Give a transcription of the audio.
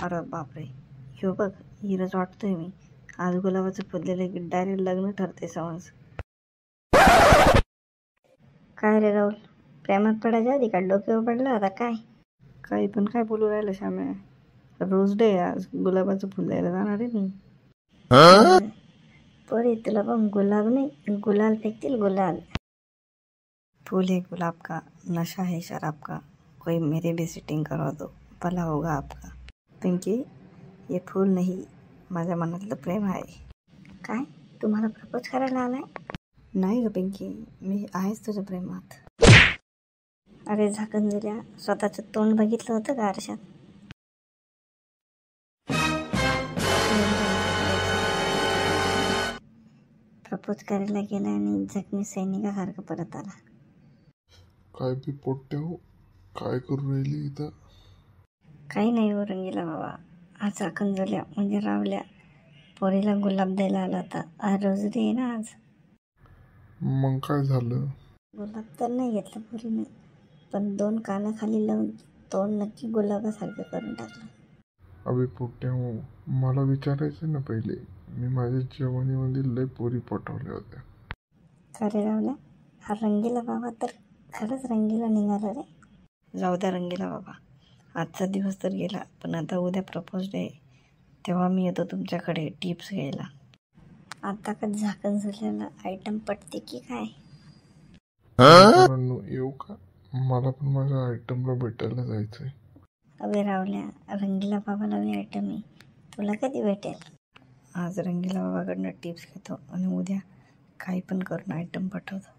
अरे बापरे, ह्यो बघ हिरच वाटतोय मी. आज गुलाबाचं फुललेलं की डायरेक्ट लग्न ठरते समज. काय रे राहुल, प्रेमात पडायच्या आधी का डोक्यावर पडला आता काय? काही पण काय बोलू राहिलं श्याम्या, रोज डे आज गुलाबाचं फुल द्यायला जाणार आहे मी. पोरी तुला पण गुलाब नाही गुलाल फेकतील गुलाल. फूल है गुलाब का, नशा है शराब का, कोई मेरे भी सिटिंग करवा दो, भला होगा आपका. पिंकी, ये फूल नाही, माझ्या मनातलं प्रेम आहे. काय तुम्हाला प्रपोज करायला आलाय? नाही ग पिंकी, मी आहेच तुझ्या प्रेमात. अरे झाकण दिल्या, स्वतःचं तोंड बघितलं होतं का आरशात? प्रपोज करायला गेला आणि जखमी सैनिकासारखं परत आला. काय बी पोट्टे हो, काय करू राहिली इथं? काही नाही हो रंगीला बाबा, आज झाकण झाल्या म्हणजे रावल्या पोरीला गुलाब द्यायला आला होता. आज रोजरी आहे ना आज. मग काय झालं? गुलाब तर नाही घेतलं पोरीने, पण 2 कानाखाली लावून तोंड नक्की गुलाबासारखं करून टाकलं. अबे पोट्टे हो, मला विचारायचं ना पहिले. मी माझ्या जवानीमध्ये लय पोरी पटवल्या होत्या. का रे रावल्या, हा रंगीला बाबा तर खरंच रंगीला निघाला रे. जाऊ द्या रंगीला बाबा, आजचा दिवस तर गेला, पण आता उद्या प्रपोज डे, तेव्हा मी येतो तुमच्याकडे टिप्स घ्यायला. आता का झाकण झालेला आयटम पटते की काय? येऊ का? मला पण माझ्या आयटमला भेटायला जायचंय. अबे रावल्या, रंगीला बाबाला मी आयटम आहे, तुला कधी भेटेल? आज रंगीला बाबाकडनं टिप्स घेतो आणि उद्या काही पण करून आयटम पाठवतो.